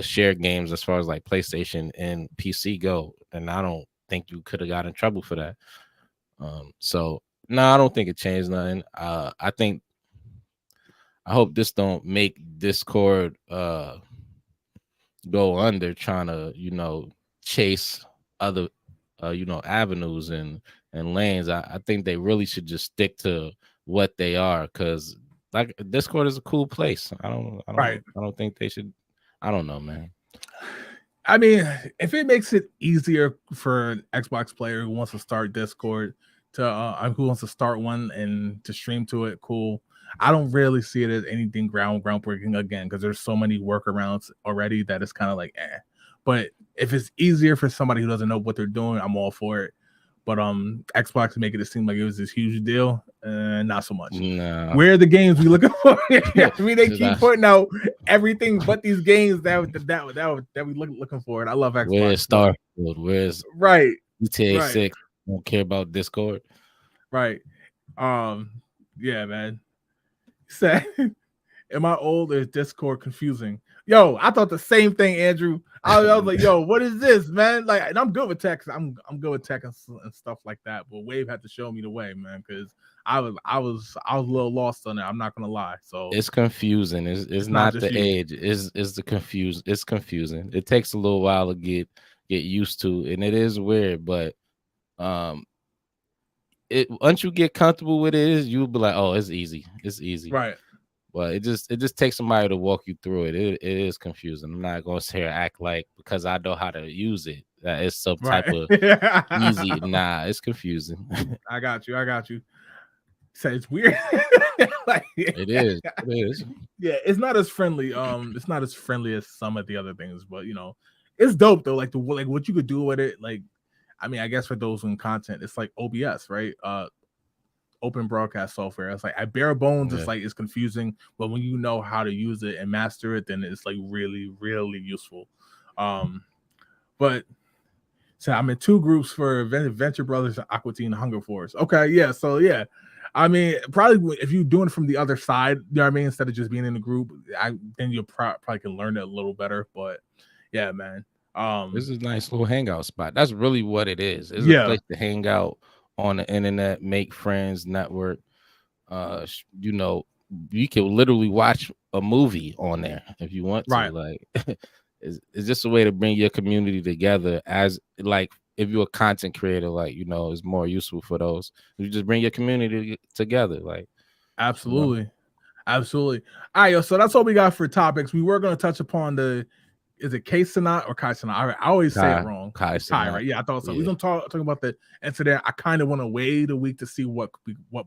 share games as far as like PlayStation and PC go, and I don't think you could have got in trouble for that. So no, I don't think it changed nothing. I hope this don't make Discord go under trying to chase other avenues and lanes. I think they really should just stick to what they are, because like Discord is a cool place. I don't think they should. I don't know, man. I mean, if it makes it easier for an Xbox player who wants to start Discord who wants to start one and to stream to it, cool. I don't really see it as anything groundbreaking again because there's so many workarounds already that it's kind of like But if it's easier for somebody who doesn't know what they're doing, I'm all for it. But Xbox making it seem like it was this huge deal, not so much. No. Where are the games we looking for? I mean, they keep putting out everything but these games that we looking for. And I love Xbox. Where's Starfield? Where's right? GTA right. 6? Don't care about Discord. Right. Yeah, man. Say, am I old or is Discord confusing? Yo, I thought the same thing, Andrew. I was like, yo, what is this, man? Like, and I'm good with tech. I'm good with tech and stuff like that. But Wave had to show me the way, man, because I was a little lost on it. I'm not gonna lie. So it's confusing. It's not the age. It's the confused. It's confusing. It takes a little while to get used to, and it is weird. But once you get comfortable with it, you'll be like, oh, it's easy. It's easy. Right. But it just takes somebody to walk you through it. It is confusing. I'm not gonna sit here and act like because I know how to use it that it's some type of easy. Nah, it's confusing. I got you. So it's weird. It is. Yeah, it's not as friendly. It's not as friendly as some of the other things, but it's dope though. Like what you could do with it. Like, I mean, I guess for those in content, it's like OBS, right? Open broadcast software. It's like at bare bones, it's like it's confusing, but when you know how to use it and master it, then it's like really, really useful. But so I'm in two groups for Venture Brothers and Aqua Teen Hunger Force. Okay, yeah. So yeah, I mean, probably if you're doing it from the other side, you know what I mean, instead of just being in the group, then you probably can learn it a little better. But yeah, man. This is a nice little hangout spot. That's really what it is. It's a place to hang out on the internet, make friends, network. You can literally watch a movie on there if you want to. Right. Like, it's just a way to bring your community together as like if you're a content creator, like, you know, it's more useful for those. You just bring your community together, like. Absolutely. You know? Absolutely. All right, yo. So that's all we got for topics. We were going to touch upon is it Kai Cenat or Kai Cenat? I always say it wrong. Kai Kai, Cenat. right? Yeah, I thought so. Yeah. We're going to talk about the incident. I kind of want to wait a week to see what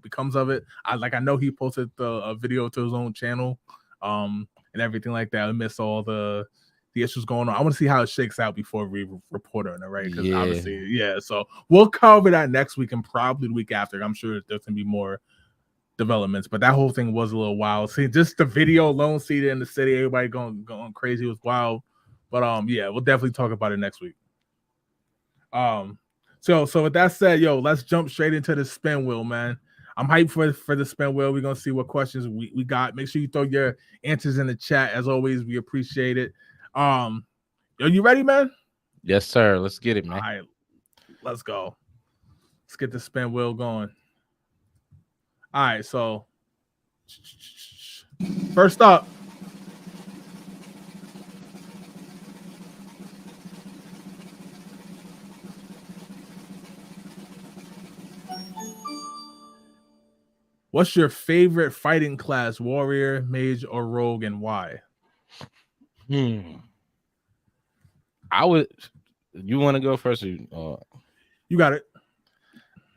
becomes of it. I know he posted a video to his own channel, and everything like that. I missed all the issues going on. I want to see how it shakes out before we report on it, right? Because obviously, yeah. So we'll cover that next week and probably the week after. I'm sure there's gonna be more developments, but that whole thing was a little wild. See, just the video alone, see it in the city, everybody going crazy, was wild. But yeah, we'll definitely talk about it next week. So with that said, yo, let's jump straight into the spin wheel, man. I'm hyped for the spin wheel. We're gonna see what questions we got. Make sure you throw your answers in the chat. As always, we appreciate it. Yo, you ready, man? Yes, sir. Let's get it, man. All right, let's go. Let's get the spin wheel going. All right, so first up, what's your favorite fighting class, warrior, mage, or rogue, and why? I would. You want to go first? Or, you got it.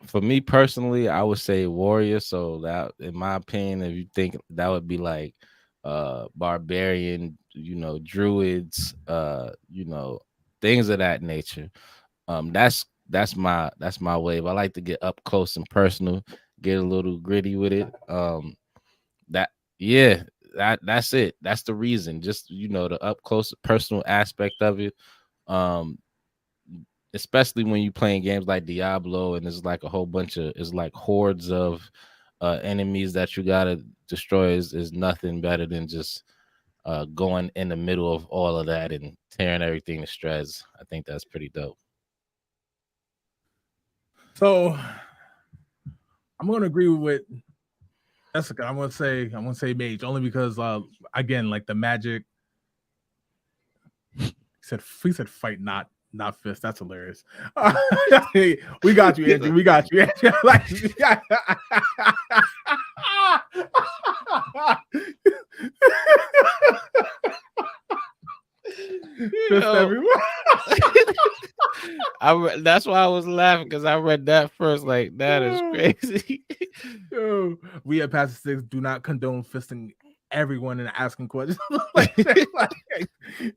For me personally, I would say warrior. So that, in my opinion, if you think that would be like barbarian, you know, druids, you know, things of that nature. That's my wave. I like to get up close and personal, get a little gritty with it. That's it. That's the reason. Just, you know, the up close personal aspect of it. Especially when you playing games like Diablo and there's like a whole bunch of, it's like hordes of enemies that you gotta destroy. Is nothing better than just going in the middle of all of that and tearing everything to shreds. I think that's pretty dope. So I'm gonna agree with Jessica. I'm gonna say mage, only because again, like the magic. He said fight, not fist. That's hilarious. We got you, Andrew. We got you. Fist everywhere. That's why I was laughing, because I read that first. Like, that is crazy. Yo, we at Passthesticks do not condone fisting everyone and asking questions.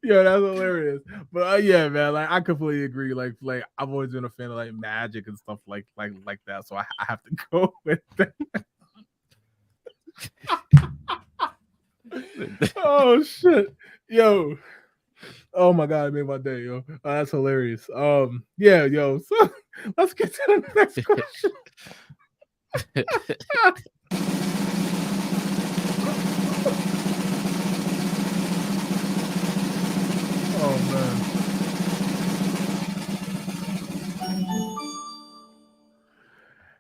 Yeah, that's hilarious. But yeah, man, like I completely agree. Like I've always been a fan of like magic and stuff like that. So I have to go with that. Oh shit, yo. Oh my god, it made my day, yo. That's hilarious. Yeah, yo. So let's get to the next question. Oh man.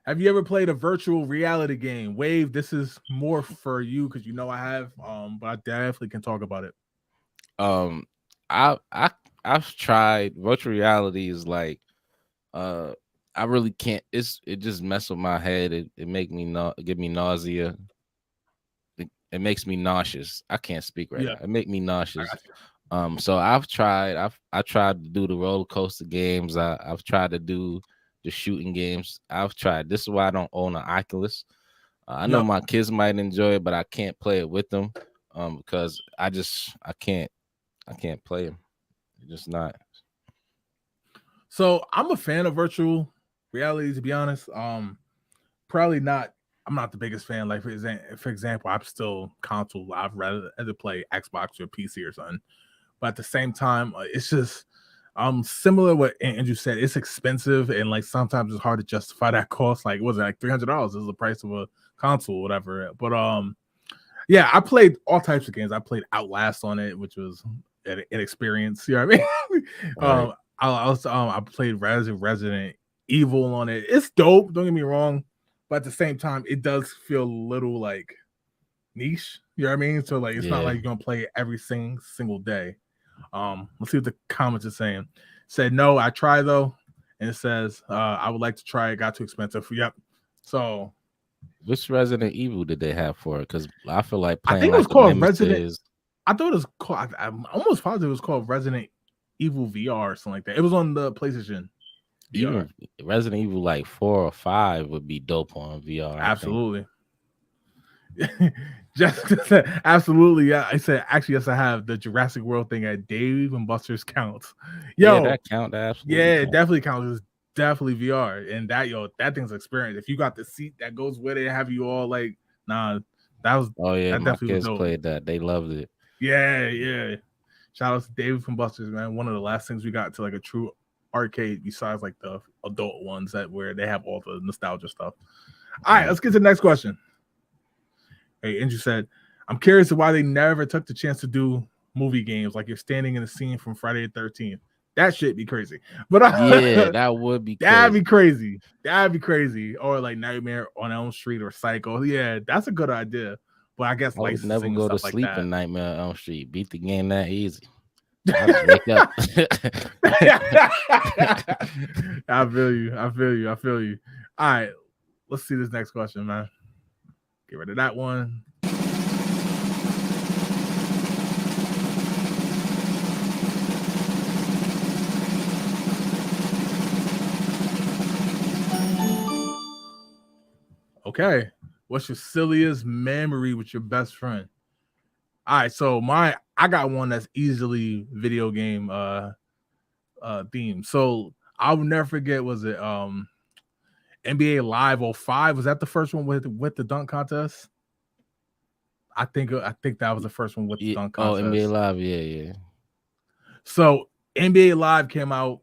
Have you ever played a virtual reality game? Wave, this is more for you because you know I have. But I definitely can talk about it. I've tried. Virtual reality is like I really can't. It just mess with my head. It make me give me nausea. It makes me nauseous. I can't speak right now. It make me nauseous. So I've tried. I tried to do the roller coaster games. I've tried to do the shooting games. I've tried. This is why I don't own an Oculus. I know my kids might enjoy it, but I can't play it with them because I can't play them. It's just not. So I'm a fan of virtual reality, to be honest. Probably not. I'm not the biggest fan. Like for example, I'm still console. I'd rather play Xbox or PC or something. But at the same time, it's just similar what Andrew said. It's expensive and like sometimes it's hard to justify that cost. Like was it like $300 is the price of a console, whatever. But yeah, I played all types of games. I played Outlast on it, which was an experience. You know what I mean? Right. I played Resident Evil on it. It's dope. Don't get me wrong, but at the same time, it does feel a little like niche. You know what I mean? So like, it's not like you're gonna play it every single day. Let's see what the comments are saying. Said no, I try though. and it says, "I would like to try it. Got too expensive." Yep. So Which Resident Evil did they have for it? Because I feel like I playing think it was like a called Resident. Nemesis. I thought it was called. I'm almost positive it was called Resident Evil VR or something like that. It was on the PlayStation VR. Even Resident Evil like 4 or 5 would be dope on VR. Absolutely. Just absolutely, yeah. I said actually, yes, I have the Jurassic World thing at Dave and Buster's counts. Yeah, that count. That absolutely yeah, it count. definitely counts. It's definitely VR, and that thing's experience. If you got the seat that goes with it, have you all like, nah, that was. Oh yeah, that my definitely was kids dope. played that. They loved it. Yeah. Shout out to David from Buster's, man. One of the last things we got to like a true arcade besides like the adult ones that where they have all the nostalgia stuff. All right, let's get to the next question. Hey, Andrew said, I'm curious why they never took the chance to do movie games like you're standing in the scene from Friday the 13th. That shit be crazy. But yeah, that would be crazy. That'd be crazy. That'd be crazy. Or like Nightmare on Elm Street or Psycho. Yeah, that's a good idea. But I guess I would never go to sleep in Nightmare on Elm Street. Beat the game that easy. I just wake up. I feel you. All right, let's see this next question, man. Get rid of that one. Okay. What's your silliest memory with your best friend? All right, so I got one that's easily video game theme. So I will never forget, was it NBA Live 05? Was that the first one with the dunk contest? I think that was the first one with the dunk contest. Oh, NBA Live, yeah. So NBA Live came out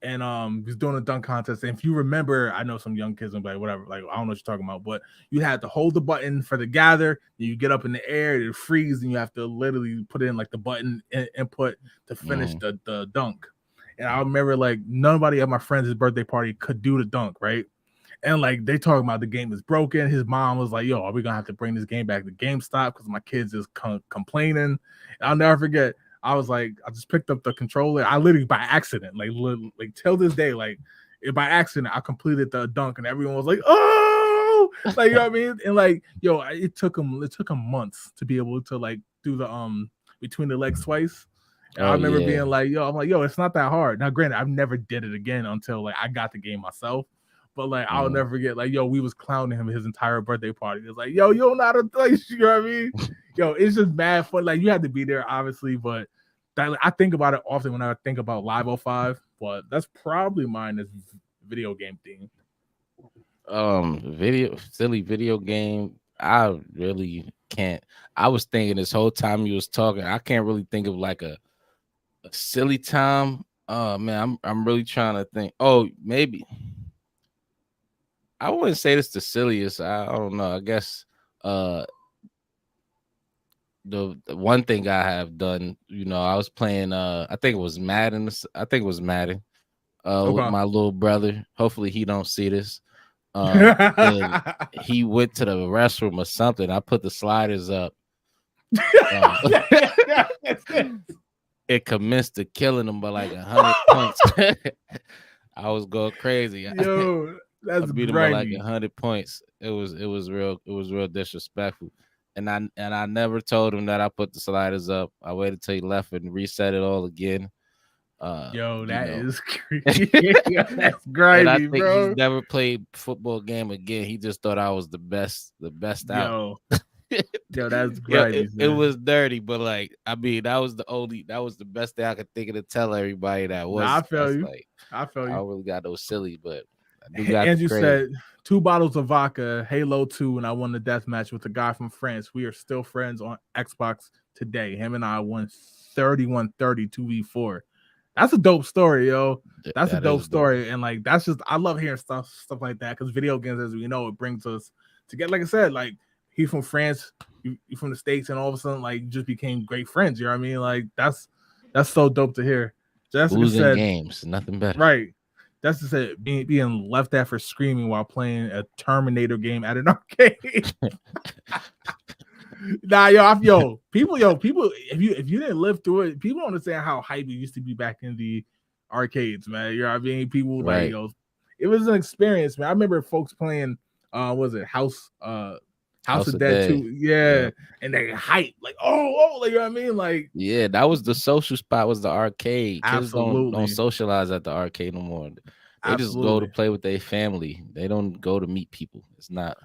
and was doing a dunk contest. And if you remember, I know some young kids and like whatever, like I don't know what you're talking about, but you had to hold the button for the gather, then you get up in the air, it freezes, and you have to literally put in like the button input to finish the dunk. And I remember like nobody at my friend's birthday party could do the dunk, right? And like they talking about the game is broken. His mom was like, "Yo, are we gonna have to bring this game back to GameStop because my kids is complaining?" And I'll never forget. I was like, I just picked up the controller. I literally by accident, like till this day, like by accident, I completed the dunk, and everyone was like, "Oh!" Like you know what I mean? And like, yo, it took them months to be able to like do the between the legs twice. I remember being like, "Yo," I'm like, "Yo, it's not that hard." Now, granted, I've never did it again until like I got the game myself. But like I'll never forget, like, yo, we was clowning him his entire birthday party. It's like, yo, you don't know how to play, you know what I mean? Yo, it's just mad fun. Like you had to be there, obviously, but that I think about it often when I think about Live 05, but that's probably mine as video game theme. Silly video game. I really can't. I was thinking this whole time you was talking, I can't really think of like a silly time. Oh man, I'm really trying to think. Oh, maybe. I wouldn't say this the silliest. I don't know. I guess the one thing I have done, I was playing I think it was Madden. With my little brother. Hopefully he don't see this. And he went to the restroom or something. I put the sliders up. It commenced to killing him by like 100 points. I was going crazy. Yo. That's I beat him by like 100 points. It was real disrespectful. And I never told him that I put the sliders up. I waited till he left and reset it all again. Is crazy. That's grimy, and I think bro. He's never played football game again. He just thought I was the best out. Yo, that's grimy. It was dirty, but like that was the best thing I could think of to tell everybody that was. I feel you. I don't really got no silly, but Andrew said 2 bottles of vodka, Halo 2, and I won the death match with a guy from France. We are still friends on Xbox today. Him and I won 31-30 2v4. That's a dope story, yo. That's a dope story. And like that's just I love hearing stuff like that because video games, as we know, it brings us together. Like I said, like he's from France, you from the States, and all of a sudden, like just became great friends. You know what I mean? Like that's so dope to hear. Jessica said games, nothing better. Right. That's to say being left at for screaming while playing a Terminator game at an arcade. People, if you didn't live through it, people don't understand how hype it used to be back in the arcades, man. You know what I mean? People like, Right. yo, it was an experience, man. I remember folks playing was it House of Dead Day. 2? Yeah. And they hype, like, oh, like, you know what I mean? Like, yeah, that was the social spot, was the arcade. Kids don't absolutely. socialize at the arcade no more. They just go to Absolutely. play with their family. They don't go to meet people. It's not.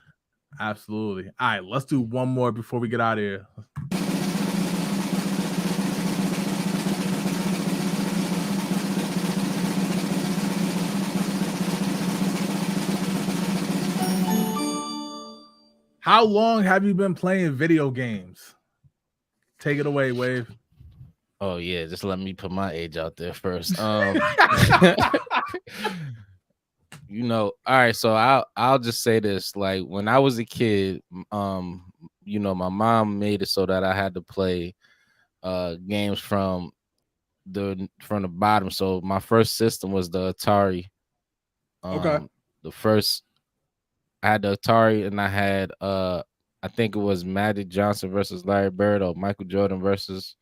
Absolutely. All right, let's do one more before we get out of here. How long have you been playing video games? Take it away, Wave. Oh yeah, just let me put my age out there first. You know, all right, so I'll just say this. Like when I was a kid, you know, my mom made it so that I had to play games from the bottom. So my first system was the Atari. Okay. The first I had the Atari, and I had I think it was Magic Johnson versus Larry Bird, or Michael Jordan versus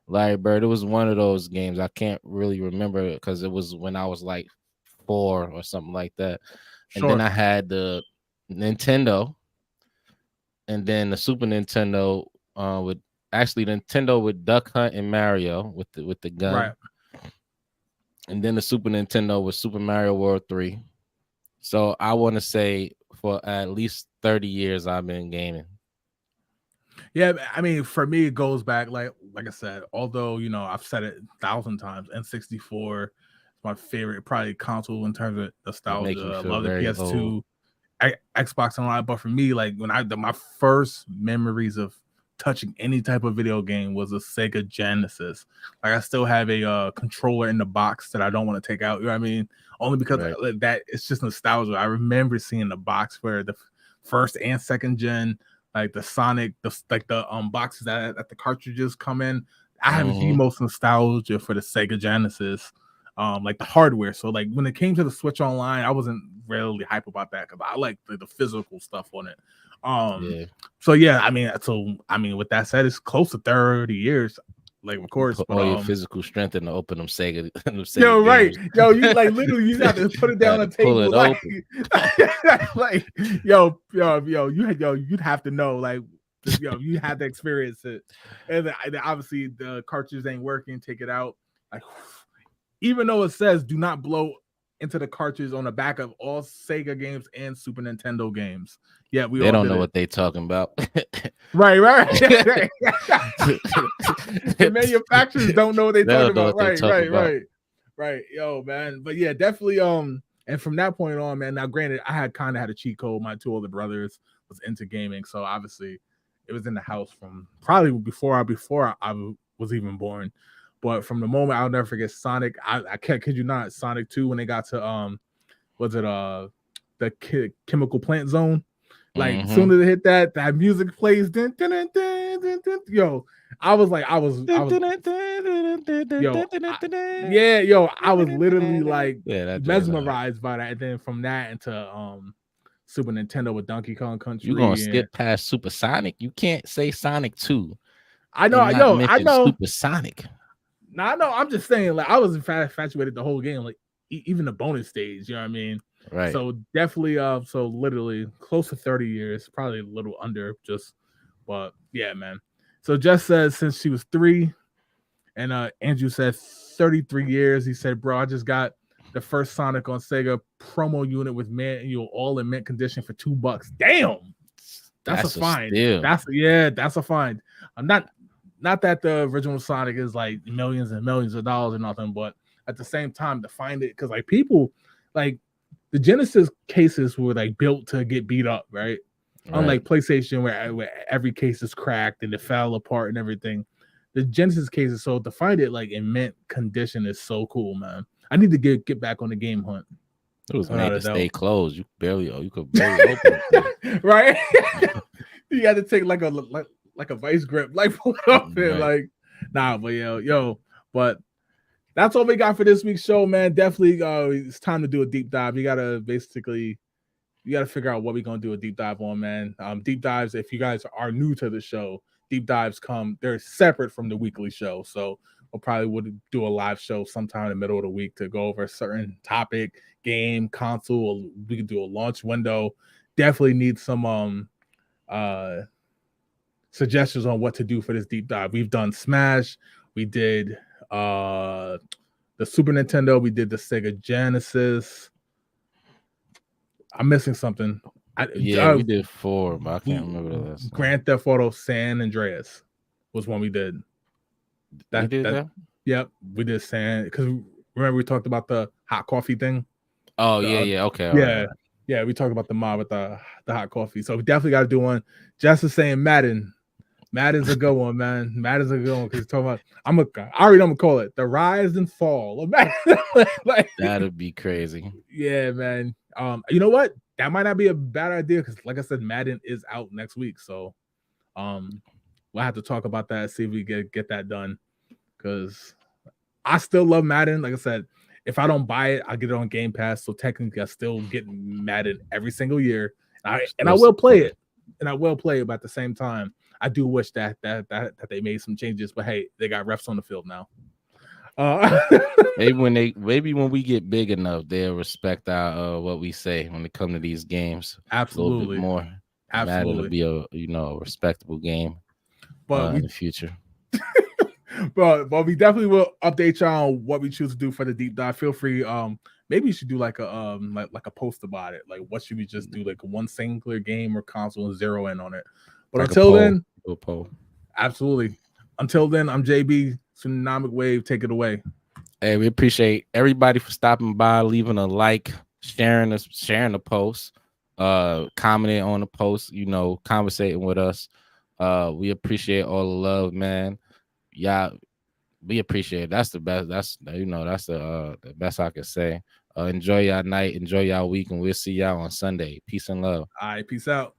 Larry Bird. It was one of those games. I can't really remember because it was when I was like 4 or something like that. And then Sure. I had the Nintendo, and then the Super Nintendo with actually Nintendo with Duck Hunt and Mario with the gun. Right. And then the Super Nintendo with Super Mario World 3. So I want to say for at least 30 years I've been gaming. Yeah, I mean, for me, it goes back like I said. Although you know, I've said it 1,000 times. N64 is my favorite, probably console in terms of You make me nostalgia. I feel love the very old. PS2, Xbox Online. But for me, like when my first memories of touching any type of video game was a Sega Genesis. Like I still have a controller in the box that I don't want to take out. You know what I mean? Only because that it's just nostalgia. I remember seeing the box where the first and second gen, like the Sonic, the boxes that the cartridges come in. I have the most nostalgia for the Sega Genesis, like the hardware. So like when it came to the Switch Online, I wasn't really hype about that because I like the physical stuff on it. So yeah, I mean, with that said, it's close to 30 years. Like, of course, put but all your physical strength in to open them Sega, yo, right, games. yo, you like literally you have to put it down on the table, like, like, you'd have to know, like, you have to experience it, and then obviously the cartridge ain't working, take it out, like, even though it says do not blow into the cartridge on the back of all Sega games and Super Nintendo games. Yeah, they don't know what they talking about. Right. The manufacturers don't know what they talking about. Right. Yo, man. But yeah, definitely. And from that point on, man. Now, granted, I had kind of had a cheat code. My 2 older brothers was into gaming, so obviously, it was in the house from probably before I was even born. But from the moment, I'll never forget Sonic. I can't kid you not, Sonic 2 when they got to was it the chemical plant zone? Like, as soon as it hit that music plays, yo, I was literally like mesmerized by that. And then from that into Super Nintendo with Donkey Kong Country. You gonna skip past Super Sonic? You can't say Sonic 2. I know, I know. Super Sonic. No, I know. I'm just saying, like, I was infatuated the whole game, like even the bonus stage. You know what I mean? Right. So definitely, so literally close to 30 years, probably a little under, just, but yeah, man. So Jess says since she was 3, and Andrew said 33 years. He said, bro, I just got the first Sonic on Sega promo unit with manual, all in mint condition for $2. Damn, that's a find. That's a find. I'm not that the original Sonic is like millions and millions of dollars or nothing, but at the same time to find it, because like people like the Genesis cases were like built to get beat up, right? Unlike PlayStation, where every case is cracked and it fell apart and everything. The Genesis cases, so to find it like in mint condition is so cool, man. I need to get back on the game hunt. It was made to stay closed. You could barely open it. Right? You got to take like a vice grip, like pull it up there, like, nah, but but that's all we got for this week's show, man. Definitely, it's time to do a deep dive. You gotta figure out what we're gonna do a deep dive on, man. Deep dives, if you guys are new to the show, deep dives they're separate from the weekly show. So we'll probably would do a live show sometime in the middle of the week to go over a certain topic, game, console. Or we could do a launch window. Definitely need some suggestions on what to do for this deep dive. We've done Smash, we did the Super Nintendo, we did the Sega Genesis. I'm missing something. We did 4, but I can't remember the last. Grand Theft Auto San Andreas was one we did. That? Yep, we did San, because remember we talked about the hot coffee thing. Oh yeah, okay, right. Yeah, we talked about the mod with the hot coffee. So we definitely got to do one. Just as saying Madden. Madden's a good one, man. Madden's a good one because talking about I already know I'm gonna call it the rise and fall of Madden. Like, that'd be crazy. Yeah, man. You know what? That might not be a bad idea because, like I said, Madden is out next week. So, we'll have to talk about that. See if we get that done. Because I still love Madden. Like I said, if I don't buy it, I'll get it on Game Pass. So technically, I still get Madden every single year, and I will play it. And I will play it, but at the same time, I do wish that they made some changes. But hey, they got refs on the field now. maybe when we get big enough, they'll respect our what we say when it comes to these games. Absolutely, a little bit more. Absolutely, Madden will be a respectable game, but in the future. but we definitely will update y'all on what we choose to do for the deep dive. Feel free. Maybe you should do like a like a post about it. Like, what should we just do? Like one singular game or console and zero in on it. But like until then, absolutely. Until then, I'm JB. Tsunamic Wave, take it away. Hey, we appreciate everybody for stopping by, leaving a like, sharing the post, commenting on the post, conversating with us. We appreciate all the love, man. Yeah, we appreciate it. That's the best. That's the best I can say. Enjoy y'all night, enjoy y'all week, and we'll see y'all on Sunday. Peace and love. All right, peace out.